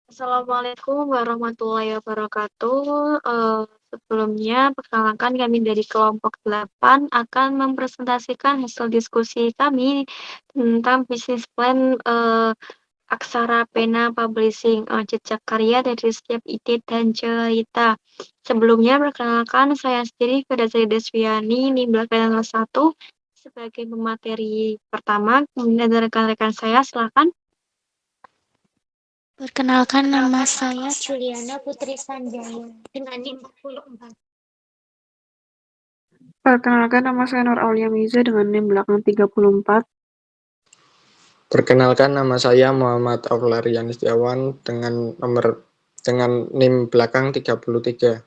Assalamualaikum warahmatullahi wabarakatuh. Sebelumnya, perkenalkan kami dari kelompok 8 akan mempresentasikan hasil diskusi kami tentang bisnis plan Aksara Pena Publishing, jejak karya dari setiap ide dan cerita. Sebelumnya, perkenalkan saya sendiri Firdausah Desviani, NIM 1 sebagai pemateri pertama. Kemudian ada rekan-rekan saya, silakan. Perkenalkan, nama saya Juliana Putri Sanjaya dengan NIM 44. Perkenalkan, nama saya Nur Aulia Miza dengan NIM belakang 34. Perkenalkan, nama saya Muhammad Aularian Setiawan dengan NIM belakang 33.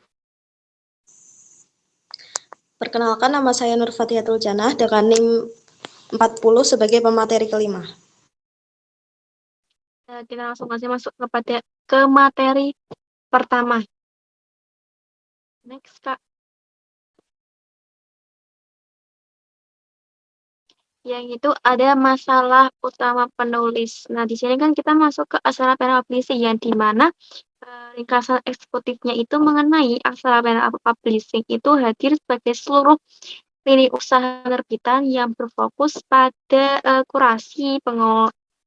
Perkenalkan, nama saya Nur Fatihatul Janah dengan NIM 40 sebagai pemateri kelima. Kita langsung aja masuk ke materi pertama. Next, Kak. Yang itu ada masalah utama penulis. Nah, di sini kan kita masuk ke aksara pena publishing yang di mana ringkasan eksekutifnya itu mengenai aksara pena publishing itu hadir sebagai seluruh lini usaha penerbitan yang berfokus pada kurasi,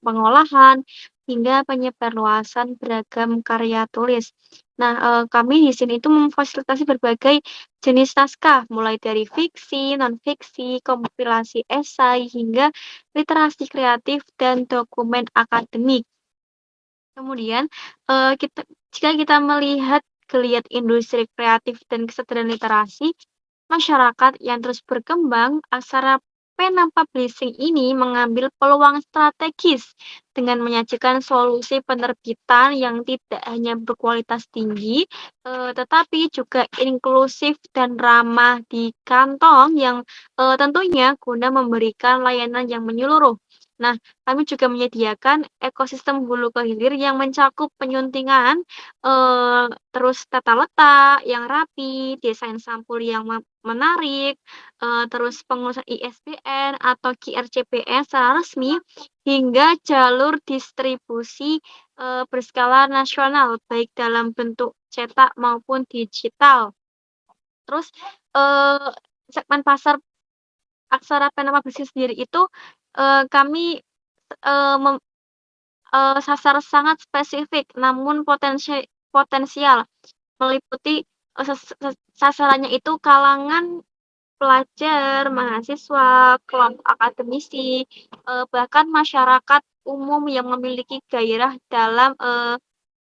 pengolahan, hingga penyebarluasan beragam karya tulis. Nah, kami di sini itu memfasilitasi berbagai jenis naskah, mulai dari fiksi, non-fiksi, kompilasi esai, hingga literasi kreatif dan dokumen akademik. Kemudian, jika kita melihat geliat industri kreatif dan kesadaran literasi, masyarakat yang terus berkembang, aksara pena publishing ini mengambil peluang strategis dengan menyajikan solusi penerbitan yang tidak hanya berkualitas tinggi, tetapi juga inklusif dan ramah di kantong yang tentunya guna memberikan layanan yang menyeluruh. Nah, kami juga menyediakan ekosistem hulu ke hilir yang mencakup penyuntingan, terus tata letak yang rapi, desain sampul yang menarik, terus pengurusan ISBN atau QRCBN secara resmi, hingga jalur distribusi berskala nasional, baik dalam bentuk cetak maupun digital. Terus segmen pasar aksara pena publishing sendiri itu kami sasar sangat spesifik namun potensial, meliputi sasarannya itu kalangan pelajar, mahasiswa, kelompok akademisi, bahkan masyarakat umum yang memiliki gairah dalam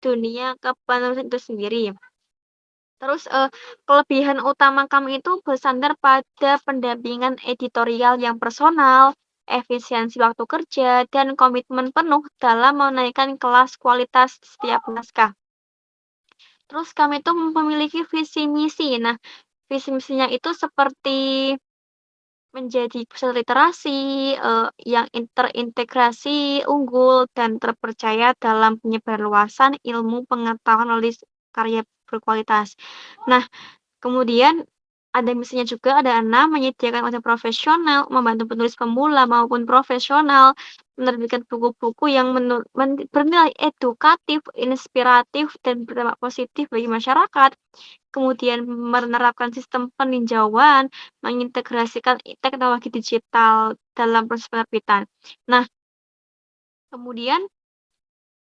dunia kepenulisan itu sendiri. Terus kelebihan utama kami itu bersandar pada pendampingan editorial yang personal, efisiensi waktu kerja, dan komitmen penuh dalam menaikkan kelas kualitas setiap naskah. Terus kami itu memiliki visi misi. Nah, visi misinya itu seperti menjadi pusat literasi yang terintegrasi, unggul, dan terpercaya dalam penyebarluasan ilmu pengetahuan melalui karya berkualitas. Nah, kemudian ada misinya juga, ada 6, menyediakan konten profesional, membantu penulis pemula maupun profesional, menerbitkan buku-buku yang bernilai edukatif, inspiratif, dan berdampak positif bagi masyarakat. Kemudian menerapkan sistem peninjauan, mengintegrasikan teknologi digital dalam proses penerbitan. Nah, kemudian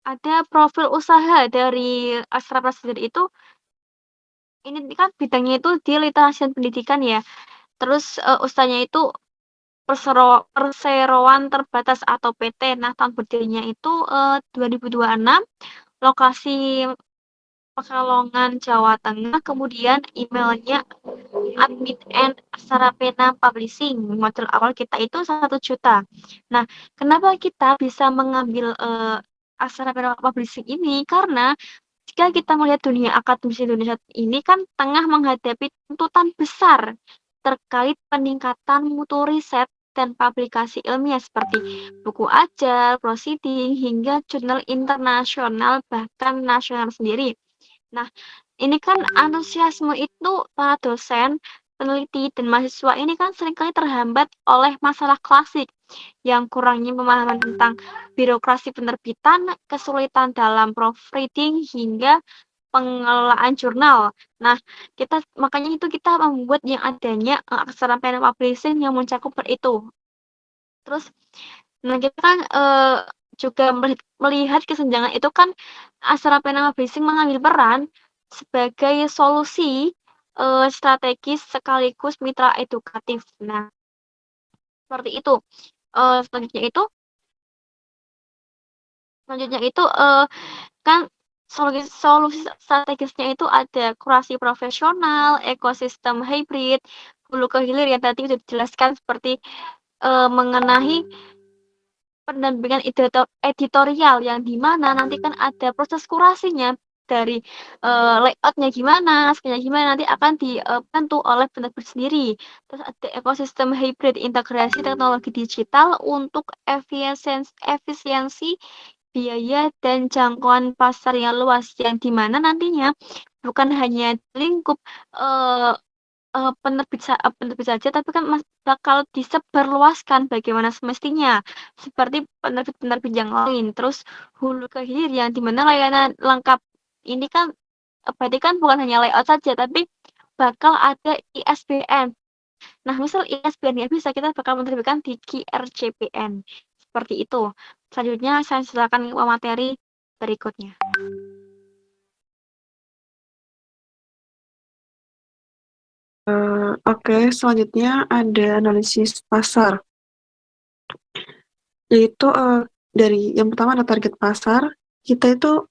ada profil usaha dari Astra Prasejarah itu, ini kan bidangnya itu di literasi dan pendidikan ya. Terus usahanya itu perseroan terbatas atau PT. Nah, tahun berdirinya itu 2026, lokasi Pekalongan, Jawa Tengah. Kemudian emailnya admin@aksarapena publishing. Modal awal kita itu 1 juta. Nah, kenapa kita bisa mengambil Aksarapena publishing ini? Karena jika kita melihat dunia akademis Indonesia ini kan tengah menghadapi tuntutan besar terkait peningkatan mutu riset dan publikasi ilmiah seperti buku ajar, proceeding, hingga jurnal internasional bahkan nasional sendiri. Nah, ini kan antusiasme itu para dosen peneliti dan mahasiswa ini kan seringkali terhambat oleh masalah klasik yang kurangnya pemahaman tentang birokrasi penerbitan, kesulitan dalam proofreading, hingga pengelolaan jurnal. Nah, makanya itu kita membuat yang adanya aksara pen publishing yang mencakup itu. Terus, nah kita kan juga melihat kesenjangan itu kan aksara pen publishing mengambil peran sebagai solusi strategis sekaligus mitra edukatif. Nah, seperti itu. Selanjutnya itu kan solusi strategisnya itu ada kurasi profesional, ekosistem hybrid, hulu ke hilir yang tadi sudah dijelaskan seperti mengenai pendampingan editorial yang di mana nanti kan ada proses kurasinya dari layoutnya gimana, naskahnya gimana nanti akan dibantu oleh penerbit sendiri. Terus ada ekosistem hybrid integrasi teknologi digital untuk efisiensi biaya dan jangkauan pasar yang luas yang di mana nantinya bukan hanya lingkup penerbit saja tapi kan bakal disebarluaskan bagaimana semestinya seperti penerbit-penerbit yang lain. Terus hulu ke hilir yang di mana layanan lengkap ini kan berarti kan bukan hanya layout saja tapi bakal ada ISBN. Nah, misal ISBN nggak bisa, kita bakal menerbitkan di QRCPN. Seperti itu. Selanjutnya saya silakan ke materi berikutnya. Oke, selanjutnya ada analisis pasar, yaitu dari yang pertama ada target pasar. Kita itu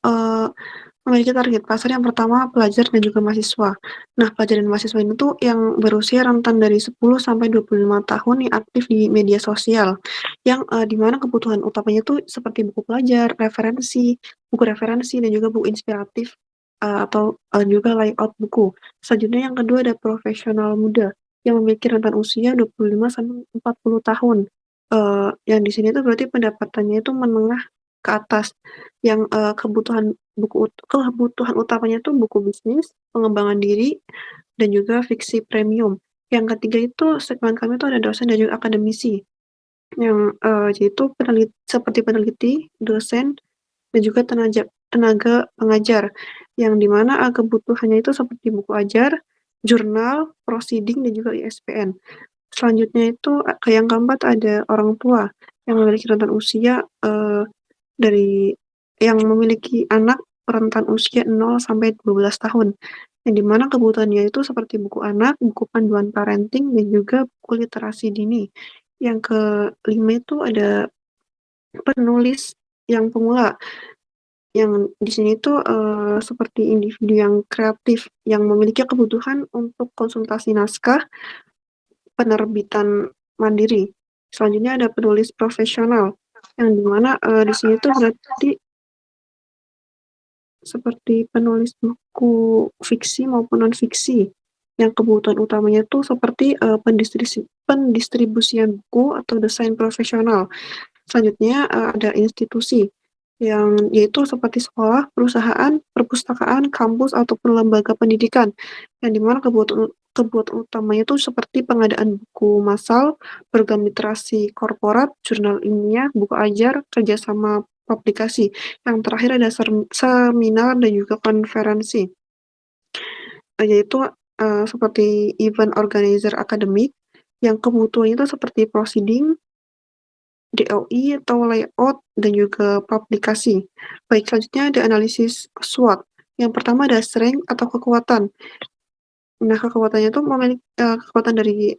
memiliki target pasar yang pertama pelajar dan juga mahasiswa. Nah, pelajar dan mahasiswa ini tuh yang berusia rentan dari 10 sampai 25 tahun yang aktif di media sosial, yang di mana kebutuhan utamanya tuh seperti buku pelajar, buku referensi, dan juga buku inspiratif atau juga layout buku. Selanjutnya yang kedua ada profesional muda yang memiliki rentan usia 25 sampai 40 tahun. Yang di sini tuh berarti pendapatannya itu menengah ke atas, yang kebutuhan utamanya tuh buku bisnis, pengembangan diri, dan juga fiksi premium. Yang ketiga itu segmen kami tuh ada dosen dan juga akademisi, yang yaitu seperti peneliti, dosen, dan juga tenaga pengajar, yang dimana kebutuhannya itu seperti buku ajar, jurnal, proceeding, dan juga ISBN. Selanjutnya itu yang keempat ada orang tua yang memiliki rentan usia yang memiliki anak rentan usia 0 sampai 12 tahun. Yang dimana kebutuhannya itu seperti buku anak, buku panduan parenting, dan juga buku literasi dini. Yang kelima itu ada penulis yang pemula, yang di sini tuh seperti individu yang kreatif yang memiliki kebutuhan untuk konsultasi naskah penerbitan mandiri. Selanjutnya ada penulis profesional yang dimana di sini tuh berarti seperti penulis buku fiksi maupun non-fiksi, yang kebutuhan utamanya tuh seperti pendistribusian buku atau desain profesional. Selanjutnya ada institusi, yang yaitu seperti sekolah, perusahaan, perpustakaan, kampus, ataupun lembaga pendidikan, yang dimana kebutuhan utamanya itu seperti pengadaan buku massal, program literasi korporat, jurnal ilmiah, buku ajar, kerjasama publikasi. Yang terakhir ada seminar dan juga konferensi, yaitu seperti event organizer akademik, yang kebutuhannya itu seperti proceeding, DOI atau layout, dan juga publikasi. Baik, selanjutnya ada analisis SWOT. Yang pertama ada strength atau kekuatan. Nah, kekuatannya itu kekuatan dari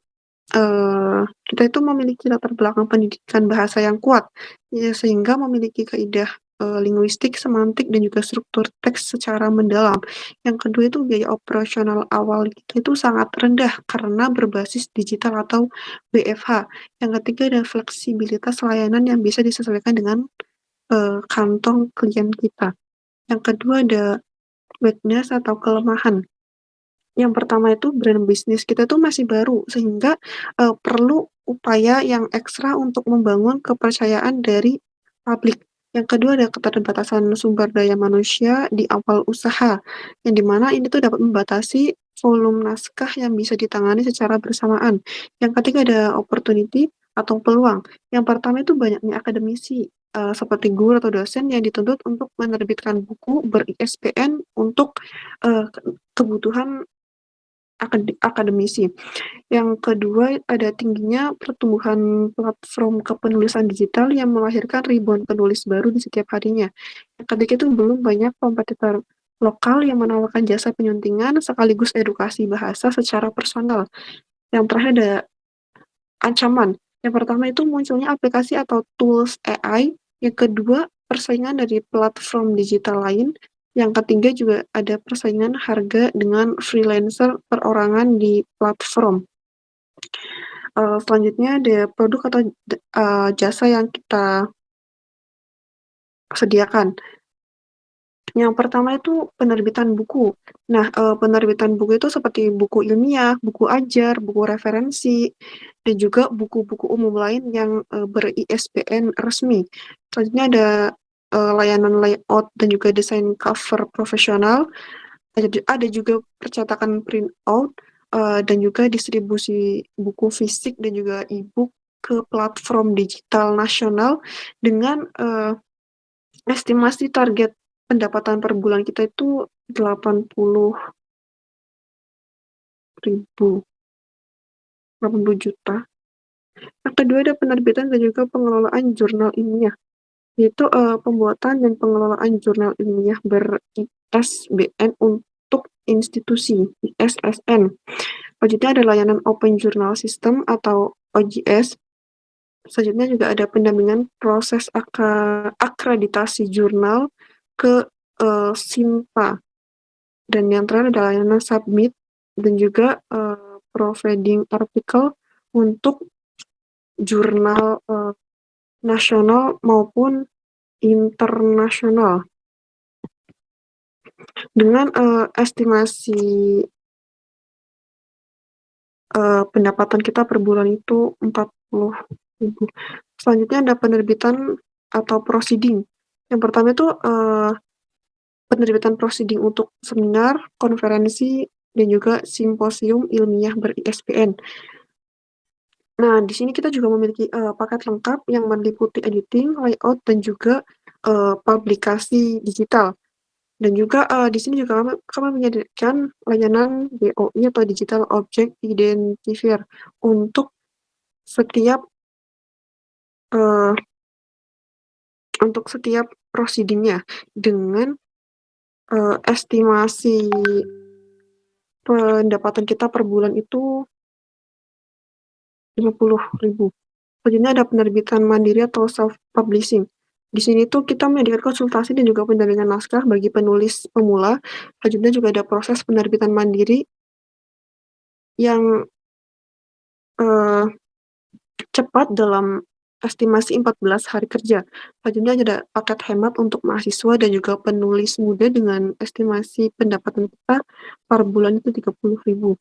kita itu memiliki latar belakang pendidikan bahasa yang kuat, ya, sehingga memiliki kaidah linguistik, semantik, dan juga struktur teks secara mendalam. Yang kedua itu biaya operasional awal kita itu sangat rendah karena berbasis digital atau WFH. Yang ketiga ada fleksibilitas layanan yang bisa disesuaikan dengan kantong klien kita. Yang kedua ada weakness atau kelemahan. Yang pertama itu brand bisnis kita tuh masih baru, sehingga perlu upaya yang ekstra untuk membangun kepercayaan dari publik. Yang kedua ada keterbatasan sumber daya manusia di awal usaha, yang dimana ini tuh dapat membatasi volume naskah yang bisa ditangani secara bersamaan. Yang ketiga ada opportunity atau peluang. Yang pertama itu banyaknya akademisi seperti guru atau dosen yang dituntut untuk menerbitkan buku ber-ISBN untuk kebutuhan akademisi. Yang kedua ada tingginya pertumbuhan platform kepenulisan digital yang melahirkan ribuan penulis baru di setiap harinya. Yang ketiga itu belum banyak kompetitor lokal yang menawarkan jasa penyuntingan sekaligus edukasi bahasa secara personal. Yang terakhir ada ancaman. Yang pertama itu munculnya aplikasi atau tools AI. Yang kedua, persaingan dari platform digital lain. Yang ketiga juga ada persaingan harga dengan freelancer perorangan di platform. Selanjutnya ada produk atau jasa yang kita sediakan. Yang pertama itu penerbitan buku. Nah, penerbitan buku itu seperti buku ilmiah, buku ajar, buku referensi, dan juga buku-buku umum lain yang ber-ISBN resmi. Selanjutnya ada layanan layout dan juga desain cover profesional. Ada juga percetakan print out dan juga distribusi buku fisik dan juga e-book ke platform digital nasional dengan estimasi target pendapatan per bulan kita itu 80 juta. Yang kedua ada penerbitan dan juga pengelolaan jurnal ilmiah, yaitu pembuatan dan pengelolaan jurnal ilmiah ber-ISBN untuk institusi ISSN. Selanjutnya ada layanan Open Journal System atau OJS. Selanjutnya juga ada pendampingan proses akreditasi jurnal ke SINPA. Dan yang terakhir ada layanan Submit dan juga providing artikel untuk jurnal nasional maupun internasional. Dengan estimasi pendapatan kita per bulan itu 40.000. Selanjutnya ada penerbitan atau proceeding. Yang pertama itu penerbitan proceeding untuk seminar, konferensi, dan juga simposium ilmiah ber-ISBN. Nah, di sini kita juga memiliki paket lengkap yang meliputi editing, layout, dan juga publikasi digital. Dan juga di sini juga kami menyediakan layanan DOI atau Digital Object Identifier untuk setiap proceedingnya dengan estimasi pendapatan kita per bulan itu 50.000. Selanjutnya ada penerbitan mandiri atau self-publishing. Di sini tuh kita menyediakan konsultasi dan juga pendampingan naskah bagi penulis pemula. Selanjutnya juga ada proses penerbitan mandiri yang cepat dalam estimasi 14 hari kerja. Selanjutnya ada paket hemat untuk mahasiswa dan juga penulis muda dengan estimasi pendapatan kita per bulan itu 30.000.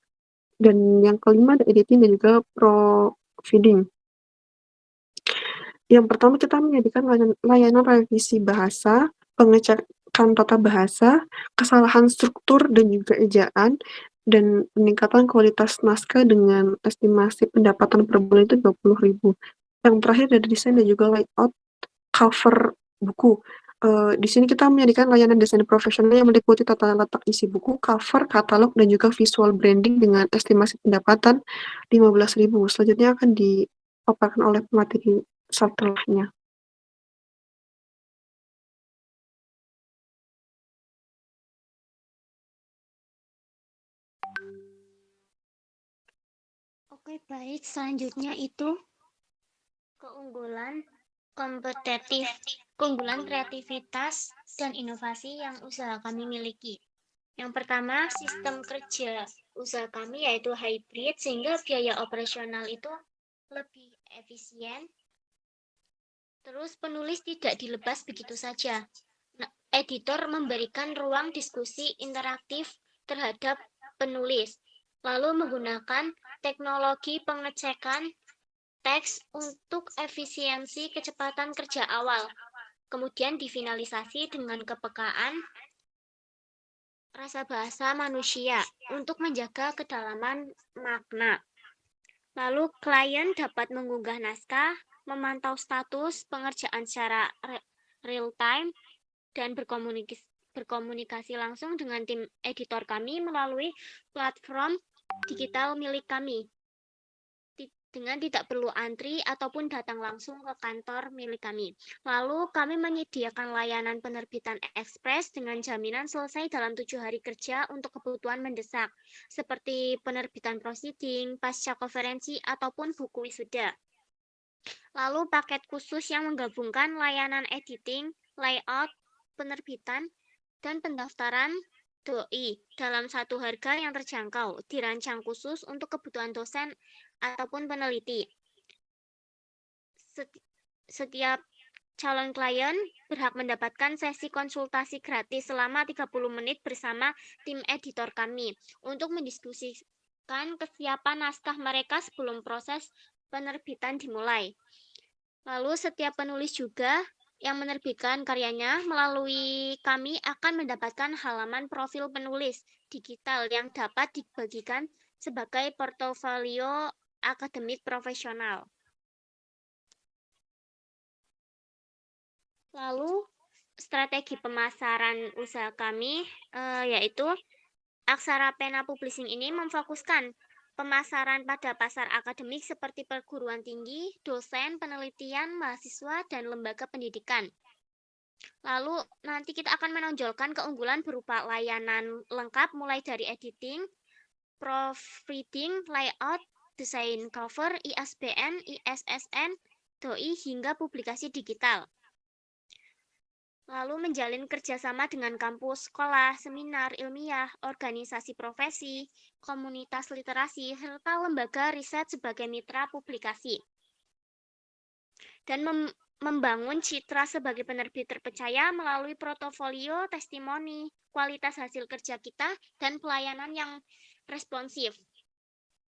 Dan yang kelima ada editing dan juga proofreading. Yang pertama kita menyediakan layanan revisi bahasa, pengecekan tata bahasa, kesalahan struktur dan juga ejaan, dan peningkatan kualitas naskah dengan estimasi pendapatan per bulan itu 20.000. Yang terakhir ada desain dan juga layout cover buku. Di sini kita menyediakan layanan desain profesional yang meliputi tata letak isi buku, cover, katalog, dan juga visual branding dengan estimasi pendapatan 15.000. Selanjutnya akan dipaparkan oleh pemateri setelahnya. Oke, baik. Selanjutnya itu keunggulan kompetitif, keunggulan kreativitas dan inovasi yang usaha kami miliki. Yang pertama, sistem kerja usaha kami yaitu hybrid sehingga biaya operasional itu lebih efisien. Terus penulis tidak dilebas begitu saja. Nah, editor memberikan ruang diskusi interaktif terhadap penulis, lalu menggunakan teknologi pengecekan teks untuk efisiensi kecepatan kerja awal, kemudian difinalisasi dengan kepekaan rasa bahasa manusia untuk menjaga kedalaman makna. Lalu klien dapat mengunggah naskah, memantau status pengerjaan secara real time, dan berkomunikasi langsung dengan tim editor kami melalui platform digital milik kami dengan tidak perlu antri ataupun datang langsung ke kantor milik kami. Lalu kami menyediakan layanan penerbitan ekspres dengan jaminan selesai dalam 7 hari kerja untuk kebutuhan mendesak, seperti penerbitan proceeding, pasca konferensi, ataupun buku wisuda. Lalu paket khusus yang menggabungkan layanan editing, layout, penerbitan, dan pendaftaran doi dalam satu harga yang terjangkau, dirancang khusus untuk kebutuhan dosen ataupun peneliti. Setiap calon klien berhak mendapatkan sesi konsultasi gratis selama 30 menit bersama tim editor kami untuk mendiskusikan kesiapan naskah mereka sebelum proses penerbitan dimulai. Lalu setiap penulis juga yang menerbitkan karyanya melalui kami akan mendapatkan halaman profil penulis digital yang dapat dibagikan sebagai portofolio akademik profesional. Lalu strategi pemasaran usaha kami yaitu Aksara Pena Publishing ini memfokuskan pemasaran pada pasar akademik seperti perguruan tinggi, dosen, penelitian, mahasiswa, dan lembaga pendidikan. Lalu nanti kita akan menonjolkan keunggulan berupa layanan lengkap mulai dari editing, proofreading, layout, desain cover, ISBN, ISSN, doi, hingga publikasi digital. Lalu menjalin kerjasama dengan kampus, sekolah, seminar, ilmiah, organisasi profesi, komunitas literasi, serta lembaga riset sebagai mitra publikasi. Dan membangun citra sebagai penerbit terpercaya melalui portofolio, testimoni, kualitas hasil kerja kita, dan pelayanan yang responsif.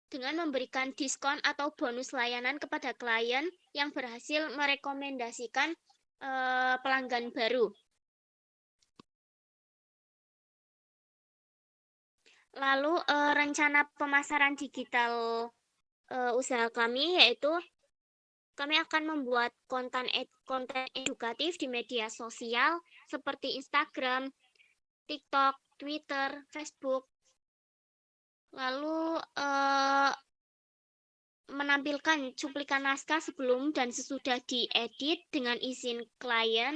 Dengan memberikan diskon atau bonus layanan kepada klien yang berhasil merekomendasikan pelanggan baru. Lalu rencana pemasaran digital usaha kami yaitu kami akan membuat konten edukatif di media sosial seperti Instagram, TikTok, Twitter, Facebook. Lalu menampilkan cuplikan naskah sebelum dan sesudah diedit dengan izin klien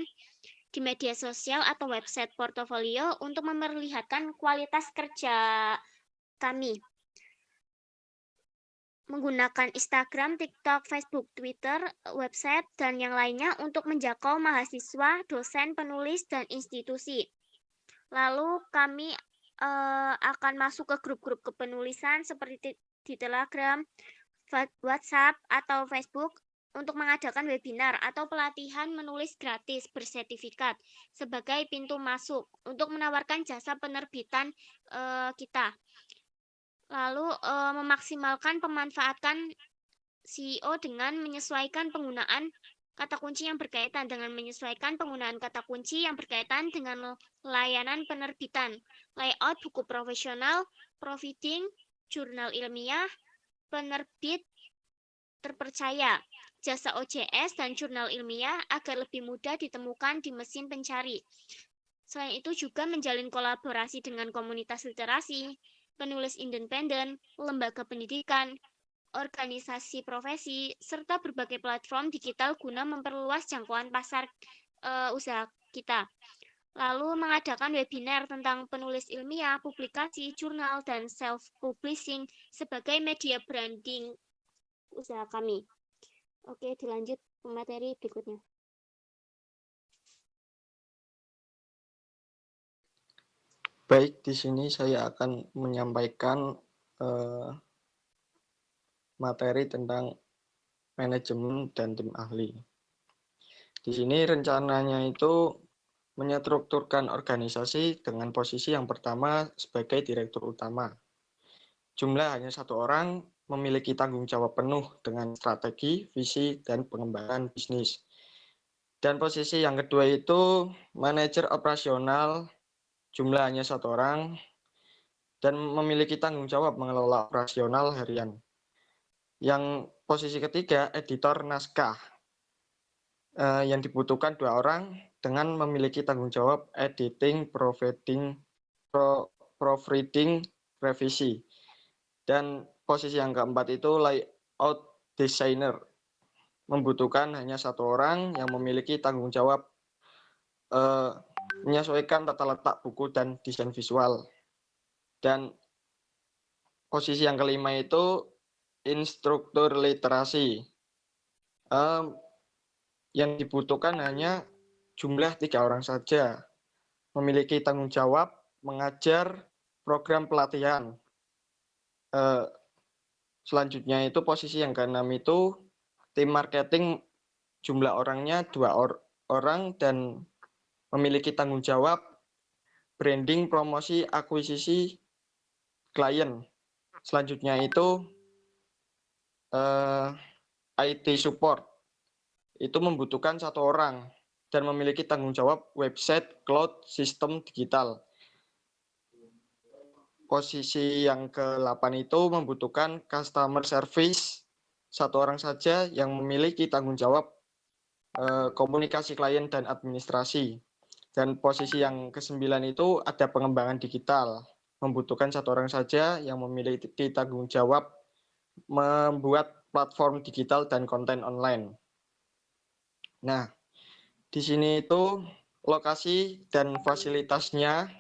di media sosial atau website portofolio untuk memperlihatkan kualitas kerja kami. Menggunakan Instagram, TikTok, Facebook, Twitter, website, dan yang lainnya untuk menjangkau mahasiswa, dosen, penulis, dan institusi. Lalu kami akan masuk ke grup-grup kepenulisan seperti di Telegram, WhatsApp, atau Facebook untuk mengadakan webinar atau pelatihan menulis gratis bersertifikat sebagai pintu masuk untuk menawarkan jasa penerbitan kita. Lalu memaksimalkan pemanfaatan SEO dengan menyesuaikan penggunaan kata kunci yang berkaitan dengan layanan penerbitan, layout buku profesional, proofreading, jurnal ilmiah, penerbit terpercaya, jasa OJS, dan jurnal ilmiah agar lebih mudah ditemukan di mesin pencari. Selain itu juga menjalin kolaborasi dengan komunitas literasi, penulis independen, lembaga pendidikan, organisasi profesi, serta berbagai platform digital guna memperluas jangkauan pasar usaha kita. Lalu mengadakan webinar tentang penulis ilmiah, publikasi, jurnal, dan self-publishing sebagai media branding usaha kami. Oke, dilanjut materi berikutnya. Baik, di sini saya akan menyampaikan materi tentang manajemen dan tim ahli. Di sini rencananya itu menyetrukturkan organisasi dengan posisi yang pertama sebagai direktur utama. Jumlah hanya 1 orang, memiliki tanggung jawab penuh dengan strategi, visi, dan pengembangan bisnis. Dan posisi yang kedua itu manajer operasional jumlah hanya 1 orang, dan memiliki tanggung jawab mengelola operasional harian. Yang posisi ketiga, editor naskah, yang dibutuhkan 2 orang dengan memiliki tanggung jawab editing, proofreading, revisi. Dan posisi yang keempat itu layout designer, membutuhkan hanya 1 orang yang memiliki tanggung jawab menyesuaikan tata letak buku dan desain visual. Dan posisi yang kelima itu instruktur literasi, yang dibutuhkan hanya jumlah 3 orang saja, memiliki tanggung jawab mengajar program pelatihan. Selanjutnya itu posisi yang keenam itu tim marketing, jumlah orangnya 2 orang dan memiliki tanggung jawab branding, promosi, akuisisi klien. Selanjutnya itu IT support, itu membutuhkan 1 orang dan memiliki tanggung jawab website, cloud, sistem digital. Posisi yang ke-8 itu membutuhkan customer service, 1 orang saja yang memiliki tanggung jawab komunikasi klien dan administrasi. Dan posisi yang ke-9 itu ada pengembangan digital, membutuhkan 1 orang saja yang memiliki tanggung jawab membuat platform digital dan konten online. Nah, di sini itu lokasi dan fasilitasnya.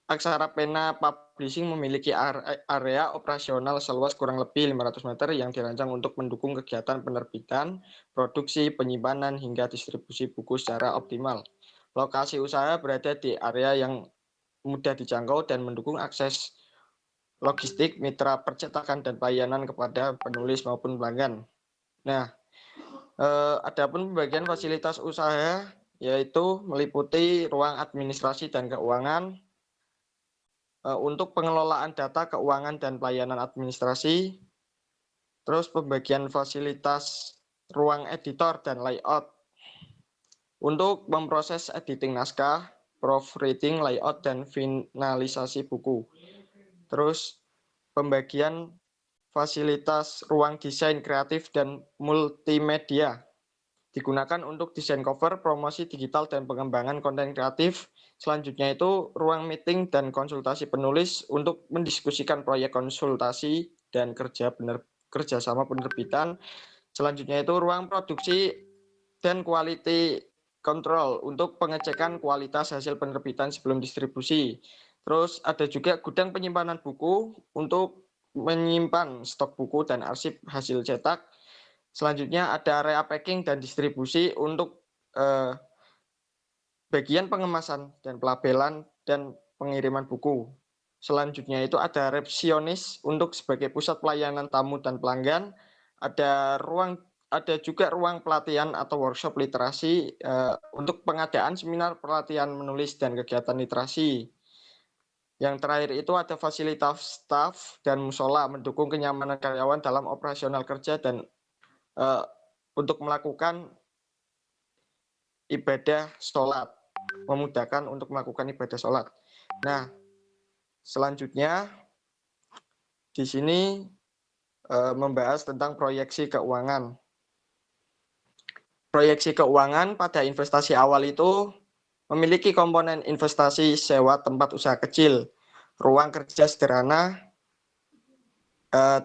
Aksara Pena Publishing memiliki area operasional seluas kurang lebih 500 meter yang dirancang untuk mendukung kegiatan penerbitan, produksi, penyimpanan, hingga distribusi buku secara optimal. Lokasi usaha berada di area yang mudah dijangkau dan mendukung akses logistik, mitra percetakan, dan pelayanan kepada penulis maupun pelanggan. Nah, adapun pembagian fasilitas usaha yaitu meliputi ruang administrasi dan keuangan, untuk pengelolaan data keuangan dan pelayanan administrasi, terus pembagian fasilitas ruang editor dan layout untuk memproses editing naskah, proofreading, layout, dan finalisasi buku. Terus pembagian fasilitas ruang desain kreatif dan multimedia digunakan untuk desain cover, promosi digital, dan pengembangan konten kreatif. Selanjutnya itu ruang meeting dan konsultasi penulis untuk mendiskusikan proyek konsultasi dan kerjasama penerbitan. Selanjutnya itu ruang produksi dan quality control untuk pengecekan kualitas hasil penerbitan sebelum distribusi. Terus ada juga gudang penyimpanan buku untuk menyimpan stok buku dan arsip hasil cetak. Selanjutnya ada area packing dan distribusi untuk bagian pengemasan dan pelabelan dan pengiriman buku. Selanjutnya itu ada resepsionis untuk sebagai pusat pelayanan tamu dan pelanggan. Ada juga ruang pelatihan atau workshop literasi untuk pengadaan seminar pelatihan menulis dan kegiatan literasi. Yang terakhir itu ada fasilitas staf dan musola mendukung kenyamanan karyawan dalam operasional kerja dan untuk melakukan ibadah sholat, memudahkan untuk melakukan ibadah sholat. Nah, selanjutnya di sini membahas tentang proyeksi keuangan. Proyeksi keuangan pada investasi awal itu memiliki komponen investasi sewa tempat usaha kecil, ruang kerja sederhana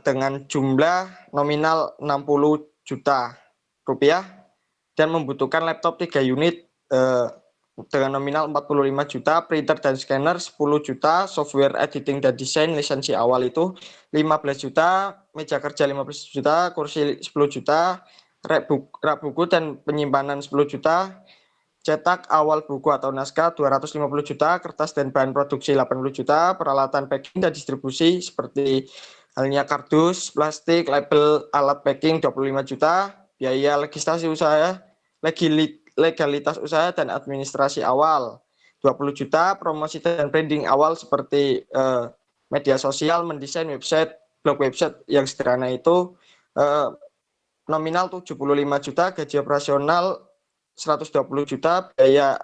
dengan jumlah nominal 60 juta rupiah dan membutuhkan laptop 3 unit dengan nominal 45 juta, printer dan scanner 10 juta, software editing dan desain lisensi awal itu 15 juta, meja kerja 15 juta, kursi 10 juta, rak buku dan penyimpanan 10 juta, cetak awal buku atau naskah 250 juta, kertas dan bahan produksi 80 juta, peralatan packing dan distribusi seperti halnya kardus, plastik, label, alat packing 25 juta, biaya legislasi usaha, legalitas usaha dan administrasi awal 20 juta, promosi dan branding awal seperti media sosial, mendesain website, blog website yang sederhana itu nominal 75 juta, gaji operasional 120 juta, biaya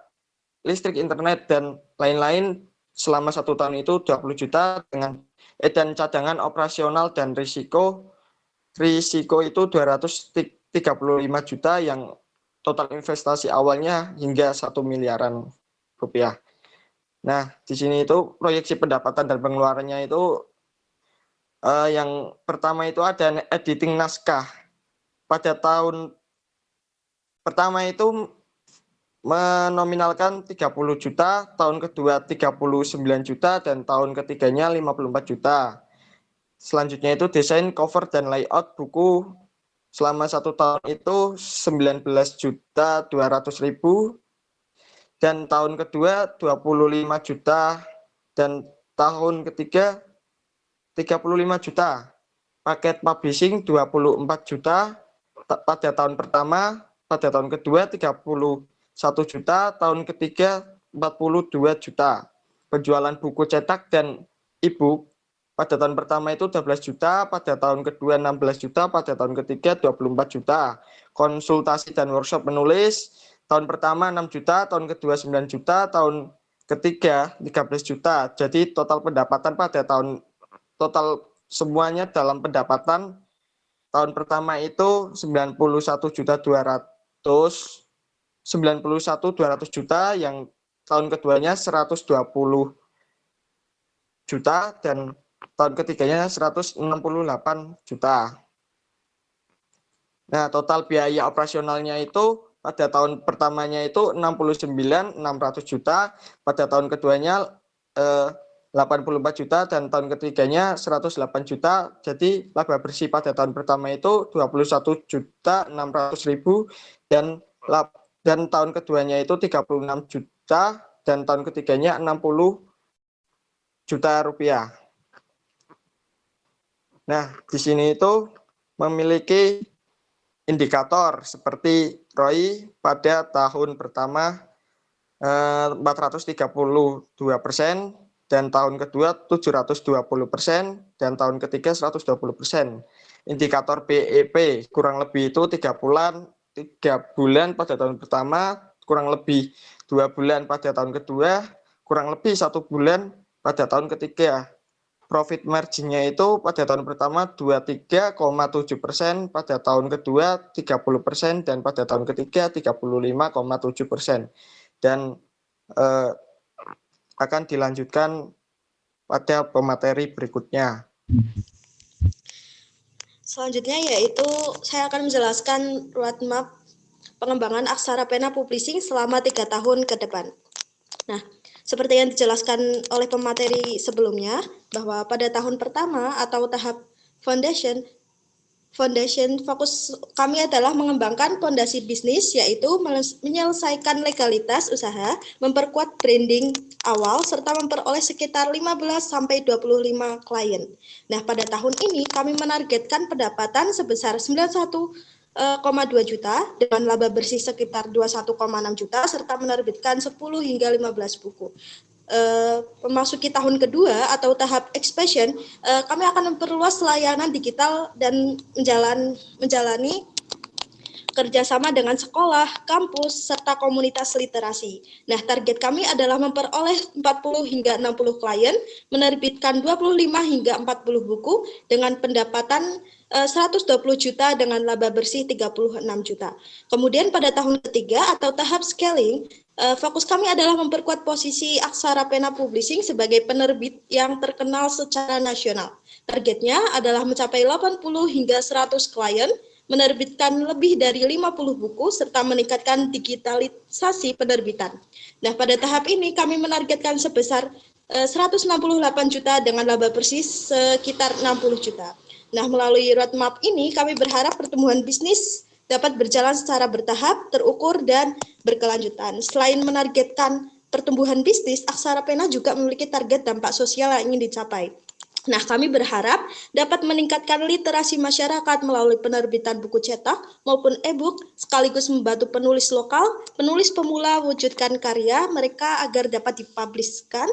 listrik, internet, dan lain-lain selama 1 tahun itu 20 juta dan cadangan operasional dan risiko itu 235 juta yang total investasi awalnya hingga 1 miliaran rupiah. Nah, di sini itu proyeksi pendapatan dan pengeluarannya itu yang pertama itu ada editing naskah. Pada tahun pertama itu menominalkan 30 juta, tahun kedua 39 juta, dan tahun ketiganya 54 juta. Selanjutnya itu desain, cover, dan layout buku selama 1 tahun itu 19.200.000, dan tahun kedua 25 juta, dan tahun ketiga 35 juta. Paket publishing 24 juta pada tahun pertama, pada tahun kedua 31 juta, tahun ketiga 42 juta. Penjualan buku cetak dan e-book pada tahun pertama itu 12 juta, pada tahun kedua 16 juta, pada tahun ketiga 24 juta. Konsultasi dan workshop menulis, tahun pertama 6 juta, tahun kedua 9 juta, tahun ketiga 13 juta. Jadi total pendapatan pada total semuanya dalam pendapatan tahun pertama itu 91.200 juta, yang tahun keduanya 120 juta, dan tahun ketiganya 168 juta. Nah, total biaya operasionalnya itu pada tahun pertamanya itu 69.600 juta, pada tahun keduanya 84 juta, dan tahun ketiganya 108 juta. Jadi laba bersih pada tahun pertama itu 21.600.000, dan tahun keduanya itu 36 juta, dan tahun ketiganya 60 juta rupiah. Nah, di sini itu memiliki indikator seperti ROI pada tahun pertama 432%, dan tahun kedua 720%, dan tahun ketiga 120%. Indikator BEP kurang lebih itu 3 bulan pada tahun pertama, kurang lebih 2 bulan pada tahun kedua, kurang lebih 1 bulan pada tahun ketiga. Profit marginnya itu pada tahun pertama 23,7%, pada tahun kedua 30%, dan pada tahun ketiga 35,7%. Dan akan dilanjutkan pada pemateri berikutnya. Selanjutnya yaitu saya akan menjelaskan roadmap pengembangan Aksara Pena Publishing selama 3 tahun ke depan. Nah, seperti yang dijelaskan oleh pemateri sebelumnya, bahwa pada tahun pertama atau tahap foundation, fokus kami adalah mengembangkan fondasi bisnis, yaitu menyelesaikan legalitas usaha, memperkuat branding awal, serta memperoleh sekitar 15-25 klien. Nah, pada tahun ini kami menargetkan pendapatan sebesar 91,2 juta dengan laba bersih sekitar 21,6 juta, serta menerbitkan 10 hingga 15 buku. Memasuki tahun kedua atau tahap expansion, kami akan memperluas layanan digital dan menjalani kerjasama dengan sekolah, kampus, serta komunitas literasi. Nah, target kami adalah memperoleh 40 hingga 60 klien, menerbitkan 25 hingga 40 buku dengan pendapatan 120 juta dengan laba bersih 36 juta. Kemudian pada tahun ketiga atau tahap scaling, fokus kami adalah memperkuat posisi Aksara Pena Publishing sebagai penerbit yang terkenal secara nasional. Targetnya adalah mencapai 80 hingga 100 klien, menerbitkan lebih dari 50 buku, serta meningkatkan digitalisasi penerbitan. Nah, pada tahap ini kami menargetkan sebesar 168 juta dengan laba bersih sekitar 60 juta. Nah, melalui roadmap ini kami berharap pertumbuhan bisnis dapat berjalan secara bertahap, terukur, dan berkelanjutan. Selain menargetkan pertumbuhan bisnis, Aksara Pena juga memiliki target dampak sosial yang ingin dicapai. Nah, kami berharap dapat meningkatkan literasi masyarakat melalui penerbitan buku cetak maupun e-book, sekaligus membantu penulis lokal, penulis pemula wujudkan karya mereka agar dapat dipublishkan.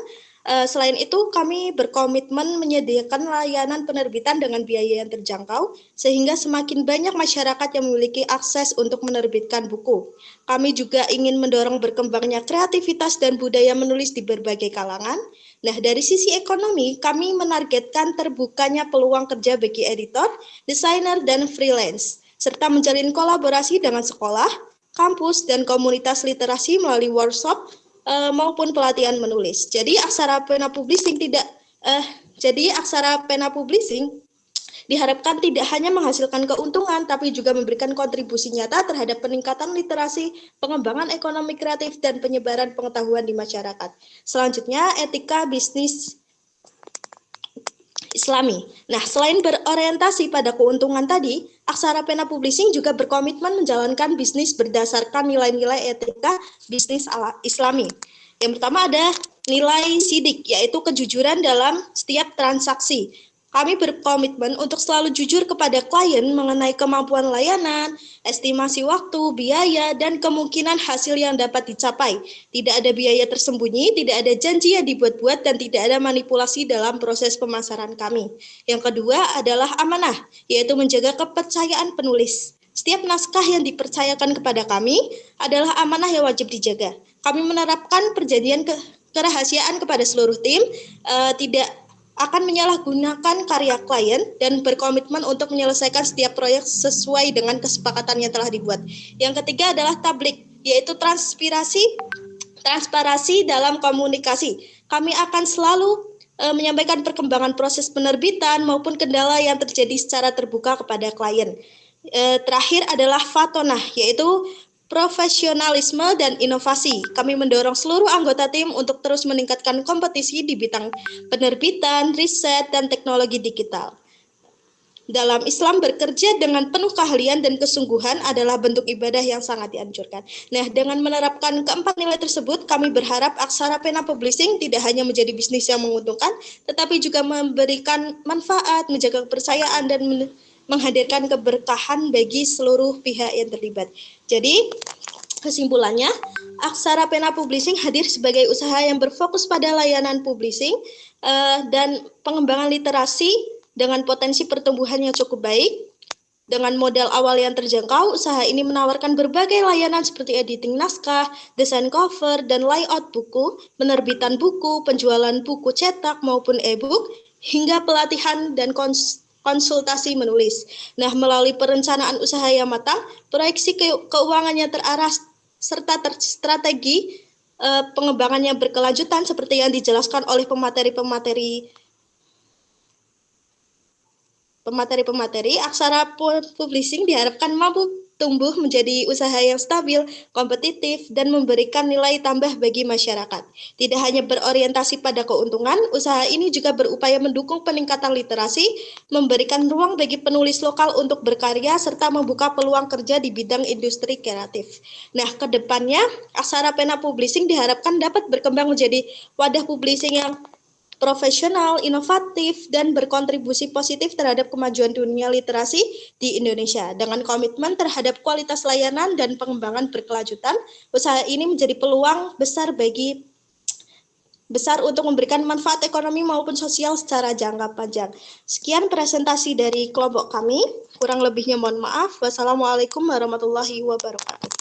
Selain itu, kami berkomitmen menyediakan layanan penerbitan dengan biaya yang terjangkau, sehingga semakin banyak masyarakat yang memiliki akses untuk menerbitkan buku. Kami juga ingin mendorong berkembangnya kreativitas dan budaya menulis di berbagai kalangan. Nah, dari sisi ekonomi, kami menargetkan terbukanya peluang kerja bagi editor, desainer, dan freelance, serta menjalin kolaborasi dengan sekolah, kampus, dan komunitas literasi melalui workshop maupun pelatihan menulis. Jadi Aksara Pena Publishing diharapkan tidak hanya menghasilkan keuntungan, tapi juga memberikan kontribusi nyata terhadap peningkatan literasi, pengembangan ekonomi kreatif, dan penyebaran pengetahuan di masyarakat. Selanjutnya, etika bisnis Islami. Nah, selain berorientasi pada keuntungan tadi, Aksara Pena Publishing juga berkomitmen menjalankan bisnis berdasarkan nilai-nilai etika bisnis Islami. Yang pertama ada nilai sidik, yaitu kejujuran dalam setiap transaksi. Kami berkomitmen untuk selalu jujur kepada klien mengenai kemampuan layanan, estimasi waktu, biaya, dan kemungkinan hasil yang dapat dicapai. Tidak ada biaya tersembunyi, tidak ada janji yang dibuat-buat, dan tidak ada manipulasi dalam proses pemasaran kami. Yang kedua adalah amanah, yaitu menjaga kepercayaan penulis. Setiap naskah yang dipercayakan kepada kami adalah amanah yang wajib dijaga. Kami menerapkan perjanjian kerahasiaan kepada seluruh tim, tidak akan menyalahgunakan karya klien dan berkomitmen untuk menyelesaikan setiap proyek sesuai dengan kesepakatan yang telah dibuat. Yang ketiga adalah tablik, yaitu transparansi dalam komunikasi. Kami akan selalu menyampaikan perkembangan proses penerbitan maupun kendala yang terjadi secara terbuka kepada klien. Terakhir adalah fatonah, yaitu profesionalisme dan inovasi. Kami mendorong seluruh anggota tim untuk terus meningkatkan kompetisi di bidang penerbitan, riset, dan teknologi digital. Dalam Islam, bekerja dengan penuh keahlian dan kesungguhan adalah bentuk ibadah yang sangat dianjurkan. Nah, dengan menerapkan keempat nilai tersebut, kami berharap Aksara Pena Publishing tidak hanya menjadi bisnis yang menguntungkan, tetapi juga memberikan manfaat, menjaga kepercayaan, dan menghadirkan keberkahan bagi seluruh pihak yang terlibat. Jadi, kesimpulannya, Aksara Pena Publishing hadir sebagai usaha yang berfokus pada layanan publishing dan pengembangan literasi dengan potensi pertumbuhan yang cukup baik. Dengan modal awal yang terjangkau, usaha ini menawarkan berbagai layanan seperti editing naskah, desain cover, dan layout buku, penerbitan buku, penjualan buku cetak maupun e-book, hingga pelatihan dan konsultasi menulis. Nah, melalui perencanaan usaha yang matang, proyeksi keuangannya terarah, serta strategi pengembangannya berkelanjutan seperti yang dijelaskan oleh pemateri, Aksara Publishing diharapkan mampu tumbuh menjadi usaha yang stabil, kompetitif, dan memberikan nilai tambah bagi masyarakat. Tidak hanya berorientasi pada keuntungan, usaha ini juga berupaya mendukung peningkatan literasi, memberikan ruang bagi penulis lokal untuk berkarya, serta membuka peluang kerja di bidang industri kreatif. Nah, ke depannya, Aksara Pena Publishing diharapkan dapat berkembang menjadi wadah publishing yang profesional, inovatif, dan berkontribusi positif terhadap kemajuan dunia literasi di Indonesia. Dengan komitmen terhadap kualitas layanan dan pengembangan berkelanjutan, usaha ini menjadi peluang besar untuk memberikan manfaat ekonomi maupun sosial secara jangka panjang. Sekian presentasi dari kelompok kami. Kurang lebihnya mohon maaf. Wassalamualaikum warahmatullahi wabarakatuh.